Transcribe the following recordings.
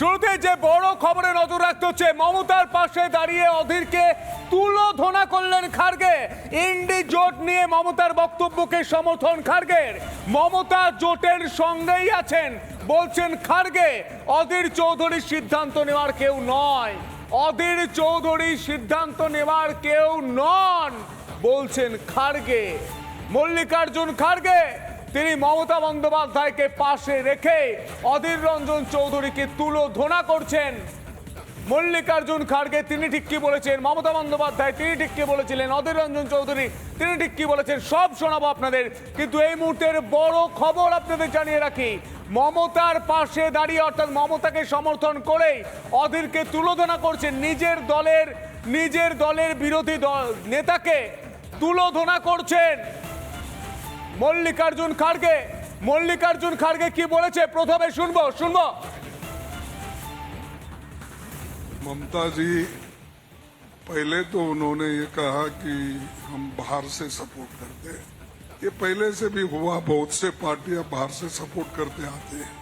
শুরুতে যে বড় খবরে নজর রাখতে হচ্ছে, মমতার পাশে দাঁড়িয়ে অধীরকে তুলোধনা করলেন খার্গে। ইন্ডি জোট নিয়ে মমতার বক্তব্যকে সমর্থন খার্গের। মমতা জোটের সঙ্গেই আছেন বলছেন খার্গে। অধীর চৌধুরীর সিদ্ধান্ত নেওয়ার কেউ নয়, অধীর চৌধুরী সিদ্ধান্ত নেওয়ার কেউ নন বলছেন খার্গে। মল্লিকার্জুন খার্গে তিনি মমতা বন্দ্যোপাধ্যায়কে পাশে রেখে অধীর রঞ্জন চৌধুরীকে তুলোধনা করছেন। মল্লিকার্জুন খার্গে তিনি ঠিক কি বলেছেন, মমতা বন্দ্যোপাধ্যায় তিনি ঠিক কি বলেছিলেন, অধীর রঞ্জন চৌধুরী তিনি ঠিক কি বলেছেন, সব শোনাবো আপনাদের। কিন্তু এই মুহূর্তের বড় খবর আপনাদের জানিয়ে রাখি, মমতার পাশে দাঁড়িয়ে অর্থাৎ মমতাকে সমর্থন করেই অধীরকে তুলোধনা করছেন। নিজের দলের বিরোধী নেতাকে তুলোধনা করছেন মল্লিকার্জুন খার্গে। মল্লিকার্জুন খার্গে কি বলেছে প্রথমে শুনবো। ममता जी, पहले तो उन्होंने ये कहा कि हम बाहर से सपोर्ट करते हैं। ये पहले से भी हुआ, बहुत से पार्टियां बाहर से सपोर्ट करते आते हैं।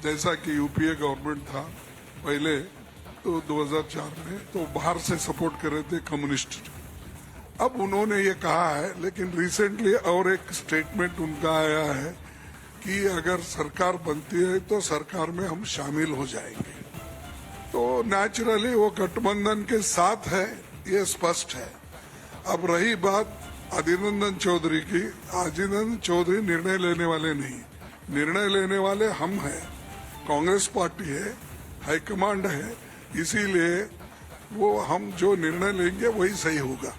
जैसा कि यूपीए गवर्नमेंट था पहले तो 2004 में, तो बाहर से सपोर्ट कर रहे थे कम्युनिस्ट। अब उन्होंने ये कहा है, लेकिन रिसेंटली और एक स्टेटमेंट उनका आया है कि अगर सरकार बनती है तो सरकार में हम शामिल हो जाएंगे। तो नेचुरली वो गठबंधन के साथ है, ये स्पष्ट है। अब रही बात अधीर रंजन चौधरी की, अधीर रंजन चौधरी निर्णय लेने वाले नहीं, निर्णय लेने वाले हम हैं। कांग्रेस पार्टी है, हाईकमांड है, इसीलिए वो हम जो निर्णय लेंगे वही सही होगा।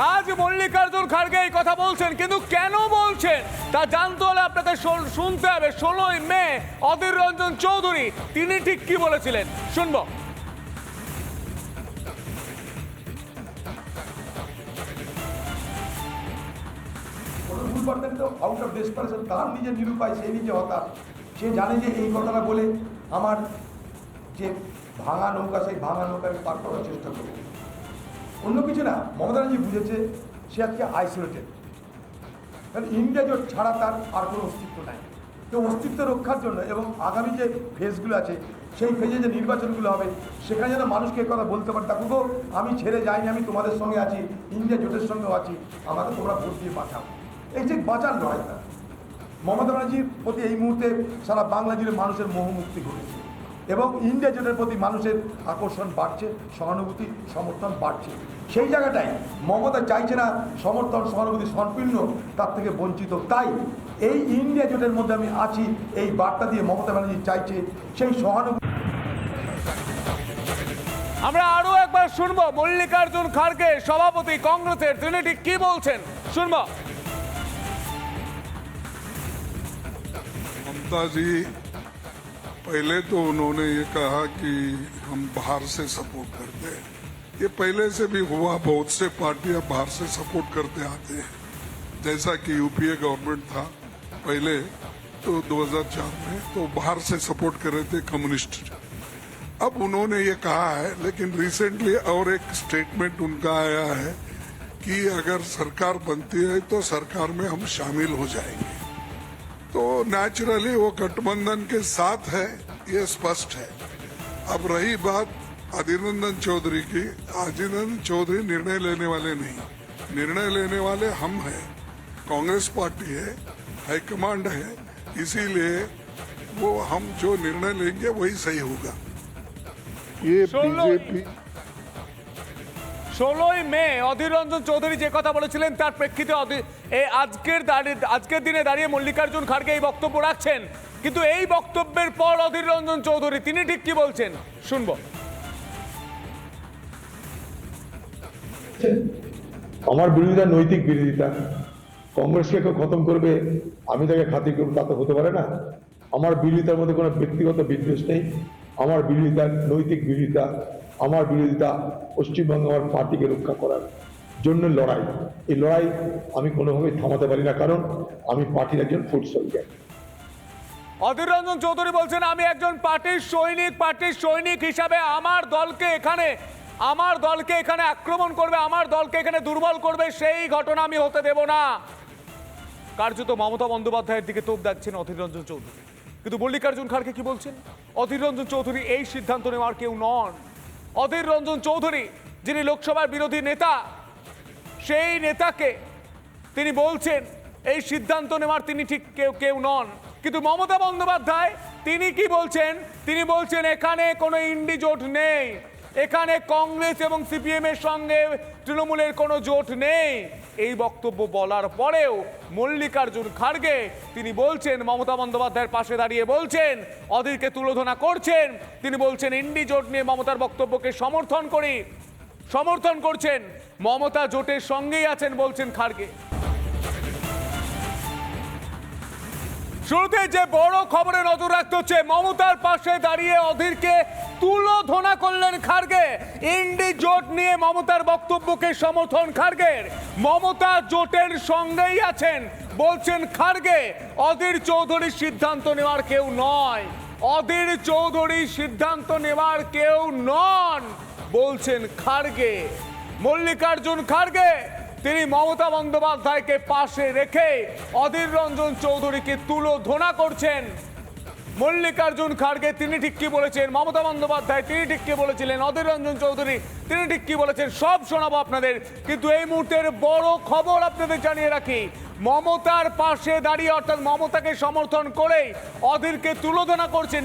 আজ মল্লিকার্জুন খার্গে এই কথা বলছেন, কিন্তু কেন বলছেন তা জানতে হলে আপনাকে শুনতে হবে 16ই মে অধীর রঞ্জন চৌধুরী তিনি ঠিক কি বলেছিলেন। শুনবো। আউট অফ ডেসপারেশন, তার নিজে নিরুপায়, সে নিজে হতাশ। সে জানে যে এই কথাটা বলে আমার যে ভাঙা নৌকা, সেই ভাঙা নৌকাকে পার করার চেষ্টা করবে, অন্য কিছু না। মমতা ব্যানার্জি বুঝেছে সে আজকে আইসোলেটেড, কারণ ইন্ডিয়া জোট ছাড়া তার আর কোনো অস্তিত্ব নাই। তো অস্তিত্ব রক্ষার জন্য এবং আগামী যে ফেজগুলো আছে সেই ফেজে যে নির্বাচনগুলো হবে সেখানে যেন মানুষকে কথা বলতে পারে, দেখো আমি ছেড়ে যাইনি, আমি তোমাদের সঙ্গে আছি, ইন্ডিয়া জোটের সঙ্গেও আছি, আমাকে তোমরা ভোট দিয়ে বাঁচাও। এই যে বাঁচার লড়াইটা মমতা ব্যানার্জির প্রতি এই মুহূর্তে সারা বাংলা জুড়ে মানুষের মোহমুক্তি ঘটেছে এবং ইন্ডিয়া জোটের প্রতি মানুষের আকর্ষণ বাড়ছে, সহানুভূতি সমর্থন বাড়ছে। সেই জায়গাটাই মমতা চাইছে না সমর্থন সহানুভূতি সম্পূর্ণ তার থেকে বঞ্চিত। তাই এই ইন্ডিয়া জোটের মধ্যে আমি আছি এই বার্তা দিয়ে মমতা ব্যানার্জি চাইছে সেই সহানুভূতি। আমরা আরো একবার শুনবো মল্লিকার্জুন খার্গে সভাপতি কংগ্রেসের, তিনি ঠিক কি বলছেন শুনবো। ममता जी, पहले तो उन्होंने ये कहा कि हम बाहर से सपोर्ट करते हैं। ये पहले से भी हुआ, बहुत से पार्टियां बाहर से सपोर्ट करते आते हैं। जैसा कि यूपीए गवर्नमेंट था पहले तो 2004 में, तो बाहर से सपोर्ट कर रहे थे कम्युनिस्ट। अब उन्होंने ये कहा है, लेकिन रिसेंटली और एक स्टेटमेंट उनका आया है कि अगर सरकार बनती है तो सरकार में हम शामिल हो जाएंगे। तो नेचुरली वो गठबंधन के साथ है, ये स्पष्ट है। अब रही बात अधीर रंजन चौधरी की, अधीर रंजन चौधरी निर्णय लेने वाले नहीं, निर्णय लेने वाले हम हैं। कांग्रेस पार्टी है, हाईकमांड है, इसीलिए वो हम जो निर्णय लेंगे वही सही होगा। ये बीजेपी 16ই মে অধীর রঞ্জন চৌধুরী যে কথা বলেছিলেন তার প্রেক্ষিতে আজকের দিনে দাঁড়িয়ে মল্লিকার্জুন খার্গে এই বক্তব্য রাখছেন। কিন্তু এই বক্তব্যের পর অধীর রঞ্জন চৌধুরী তিনি ঠিক কি বলছেন শুনবো। আমার বিরোধিতা নৈতিক বিরোধিতা, কংগ্রেসকে কেউ খতম করবে আমি তাকে খাতির করবো তা তো হতে পারে না। আমার বিরোধিতার মধ্যে কোনো ব্যক্তিগত বিদ্বেষ নেই, আমার বিরোধিতা নৈতিক বিরোধিতা, আমার বিরোধিতা পশ্চিমবঙ্গ আমার পার্টিকে রক্ষা করার জন্য লড়াই। এই লড়াই আমি কোনোভাবেই থামাতে পারি না, কারণ আমি পার্টির একজন ফুড সোলজার। অধীর রঞ্জন চৌধুরী বলছেন আমি একজন পার্টির সৈনিক হিসাবে আমার দলকে এখানে আক্রমণ করবে, আমার দলকে এখানে দুর্বল করবে, সেই ঘটনা আমি হতে দেব না। কার্যত মমতা বন্দ্যোপাধ্যায়ের দিকে তোপ দাগছেন অধীর রঞ্জন চৌধুরী। কিন্তু মল্লিকার্জুন খাড়গে কি বলছেন? অধীর রঞ্জন চৌধুরী এই সিদ্ধান্ত নেওয়ার কেউ নন। অধীর রঞ্জন চৌধুরী যিনি লোকসভার বিরোধী নেতা, সেই নেতাকে তিনি বলছেন এই সিদ্ধান্ত নেওয়ার তিনি ঠিক কেউ নন। কিন্তু মমতা বন্দ্যোপাধ্যায় তিনি কি বলছেন? তিনি বলছেন এখানে কোনো ইন্ডি জোট নেই, এখানে কংগ্রেস এবং সিপিএম এর সঙ্গে তৃণমূলের কোনো জোট নেই। এই বক্তব্য বলার পরেও মল্লিকার্জুন খাড়গে তিনি বলছেন, মমতা বন্দ্যোপাধ্যায়ের পাশে দাঁড়িয়ে বলছেন, অধীরকে তুলোধনা করছেন। তিনি বলছেন ইন্ডি জোট নিয়ে মমতার বক্তব্যকে সমর্থন করছেন, মমতা জোটের সঙ্গেই আছেন বলছেন খাড়গে। শুরুতে যে বড় খবরে নজর রাখতে হচ্ছে, মমতার পাশে দাঁড়িয়ে অধীরকে তুলোধনা করলেন খাড়গে। ইন্ডি জোট নিয়ে মমতার বক্তব্যকে সমর্থন খাড়গের, মমতা জোটের সঙ্গেই আছেন বলছেন খাড়গে। অধীর চৌধুরীর সিদ্ধান্ত নেওয়ার কেউ নয়, অধীর চৌধুরী সিদ্ধান্ত নেওয়ার কেউ নন বলছেন খাড়গে। মল্লিকার্জুন খাড়গে তিনি মমতা বন্দ্যোপাধ্যায়কে পাশে রেখে অধীর রঞ্জন চৌধুরীকে তুলোধনা করছেন। মল্লিকার্জুন খাড়গে তিনি ঠিক কি বলেছেন, মমতা বন্দ্যোপাধ্যায় তিনি ঠিক কি বলেছিলেন, অধীর রঞ্জন চৌধুরী তিনি ঠিক কি বলেছেন, সব শোনাবো আপনাদের। কিন্তু এই মুহূর্তের বড় খবর আপনাদের জানিয়ে রাখি, মমতার পাশে দাঁড়িয়ে অর্থাৎ মমতাকে সমর্থন করে অধীরকে তুলোধনা করছেন,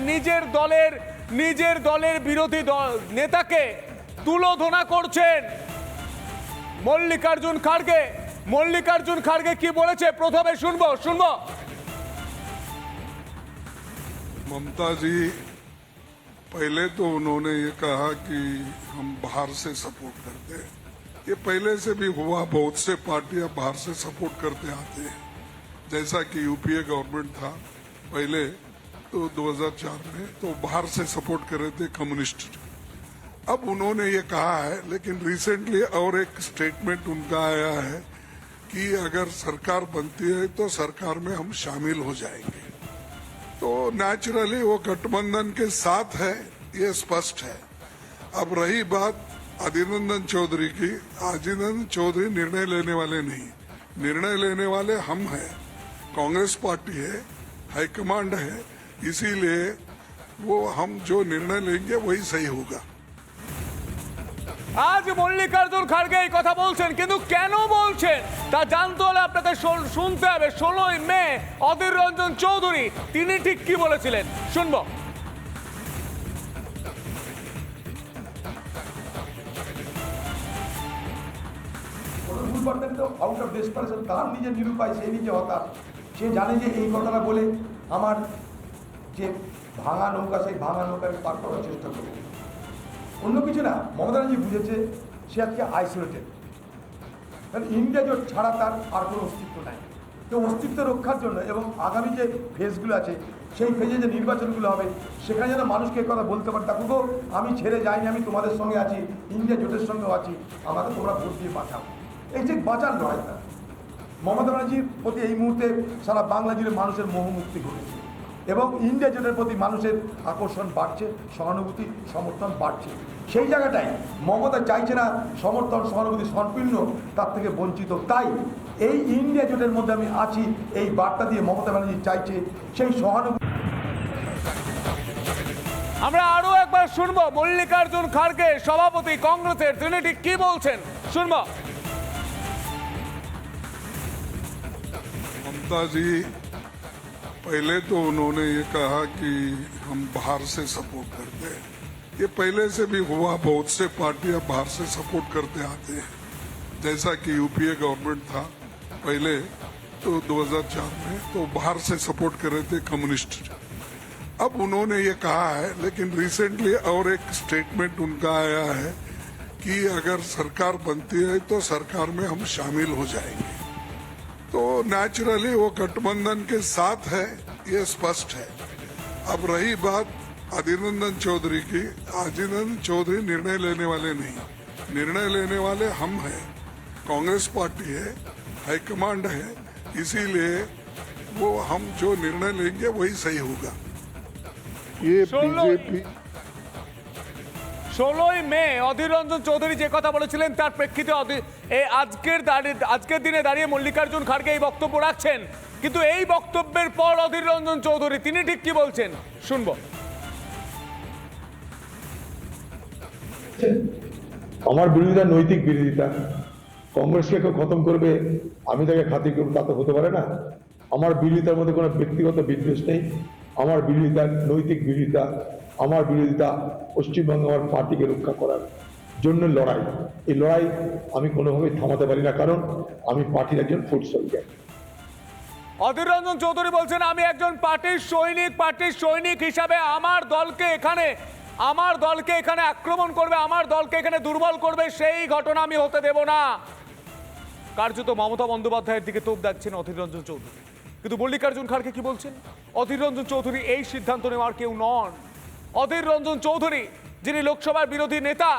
নিজের দলের বিরোধী নেতাকে তুলোধনা করছেন মল্লিকার্জুন খাড়গে। মল্লিকার্জুন খাড়গে কি বলেছে প্রথমে শুনবো। ममता जी, पहले तो उन्होंने ये कहा कि हम बाहर से सपोर्ट करते हैं। ये पहले से भी हुआ, बहुत से पार्टियां बाहर से सपोर्ट करते आते हैं। जैसा कि यूपीए गवर्नमेंट था पहले तो 2004 में, तो बाहर से सपोर्ट कर रहे थे कम्युनिस्ट। अब उन्होंने ये कहा है, लेकिन रिसेंटली और एक स्टेटमेंट उनका आया है कि अगर सरकार बनती है तो सरकार में हम शामिल हो जाएंगे। तो नेचुरली वो गठबंधन के साथ है, ये स्पष्ट है। अब रही बात अधीर रंजन चौधरी की, अधीर रंजन चौधरी निर्णय लेने वाले नहीं, निर्णय लेने वाले हम हैं। कांग्रेस पार्टी है, हाईकमांड है, इसीलिए वो हम जो निर्णय लेंगे वही सही होगा। আজ মল্লিকার্জুন খাড়গে এই কথা বলছেন, কিন্তু কেন বলছেন তা জানতে হলে আপনাকে শুনতে হবে 16ই মে অধীর রঞ্জন চৌধুরী তিনি ঠিক কি বলেছিলেন, শুনবো। আউট অফ ডেসপারেশন, তার নিজে নিরুপায়, সে নিজে হতাশ। সে জানে যে এই কথাটা বলে আমার যে ভাঙা নৌকা, সেই ভাঙা নৌকাকে পার করার চেষ্টা করব, অন্য কিছু না। মমতা ব্যানার্জি বুঝেছে সে আজকে আইসোলেটেড, কারণ ইন্ডিয়া জোট ছাড়া তার আর কোনো অস্তিত্ব নাই। তো অস্তিত্ব রক্ষার জন্য এবং আগামী যে ফেজগুলো আছে সেই ফেজে যে নির্বাচনগুলো হবে সেখানে যেন মানুষকে কথা বলতে পারে, তা গো আমি ছেড়ে যাইনি, আমি তোমাদের সঙ্গে আছি, ইন্ডিয়া জোটের সঙ্গেও আছি, আমাকে তোমরা ভোট দিয়ে বাঁচাও। এই যে বাঁচার লড়াই, মমতা ব্যানার্জির প্রতি এই মুহূর্তে সারা বাংলা জুড়ে মানুষের মোহমুক্তি ঘটেছে এবং ইন্ডিয়া জোটের প্রতি মানুষের আকর্ষণ বাড়ছে, সহানুভূতি সমর্থন বাড়ছে। সেই জায়গাটাই মমতা চাইছে না সমর্থন সহানুভূতি সম্পূর্ণ তার থেকে বঞ্চিত। তাই এই ইন্ডিয়া জোটের মধ্যে আমি আছি এই বার্তা দিয়ে মমতা ব্যানার্জি চাইছে সেই সহানুভূতি। আমরা আরো একবার শুনবো মল্লিকার্জুন খাড়গে সভাপতি কংগ্রেসের, তিনি ঠিক কি বলছেন, শুনবো। ममता जी, पहले तो उन्होंने ये कहा कि हम बाहर से सपोर्ट करते हैं। ये पहले से भी हुआ, बहुत से पार्टियां बाहर से सपोर्ट करते आते हैं। जैसा कि यूपीए गवर्नमेंट था पहले तो 2004 में, तो बाहर से सपोर्ट कर रहे थे कम्युनिस्ट। अब उन्होंने ये कहा है, लेकिन रिसेंटली और एक स्टेटमेंट उनका आया है कि अगर सरकार बनती है तो सरकार में हम शामिल हो जाएंगे। तो नेचुरली वो गठबंधन के साथ है, ये स्पष्ट है। अब रही बात अधीर रंजन चौधरी की, अधीर रंजन चौधरी निर्णय लेने वाले नहीं, निर्णय लेने वाले हम हैं। कांग्रेस पार्टी है, हाईकमांड है, इसीलिए वो हम जो निर्णय लेंगे वही सही होगा। ये बीजेपी 16ই মে অধীর রঞ্জন চৌধুরী যে কথা বলেছিলেন তার প্রেক্ষিতে আজকের দিনে দাঁড়িয়ে মল্লিকার্জুন খাড়গে এই বক্তব্য রাখছেন। কিন্তু এই বক্তব্যের পর অধীর রঞ্জন চৌধুরী তিনি ঠিক কি বলছেন শুনবো। আমার বিরোধিতা নৈতিক বিরোধিতা। কংগ্রেসকে কেউ খতম করবে, আমি তাকে খাতির করবো, তা তো হতে পারে না। আমার বিরোধিতার মধ্যে কোনো ব্যক্তিগত বিদ্বেষ নেই। আমার বিরোধিতা নৈতিক বিরোধিতা। আমার বিরোধিতা পশ্চিমবঙ্গে আমার পার্টিকে রক্ষা করার জন্য লড়াই। এই লড়াই আমি কোনোভাবেই থামাতে পারি না, কারণ আমি পার্টির একজন ফুড সোলজার। অধীর রঞ্জন চৌধুরী বলছেন আমি একজন পার্টির সৈনিক হিসাবে আমার দলকে এখানে আক্রমণ করবে, আমার দলকে এখানে দুর্বল করবে, সেই ঘটনা আমি হতে দেব না। কার্যত মমতা বন্দ্যোপাধ্যায়ের দিকে তোপ দাগছেন অধীর রঞ্জন চৌধুরী। কিন্তু মল্লিকার্জুন খাড়গে কি বলছেন? অধীর রঞ্জন চৌধুরী এই সিদ্ধান্ত নেওয়ার কেউ নন। অধীর রঞ্জন চৌধুরী যিনি লোকসভার বিরোধী নেতা,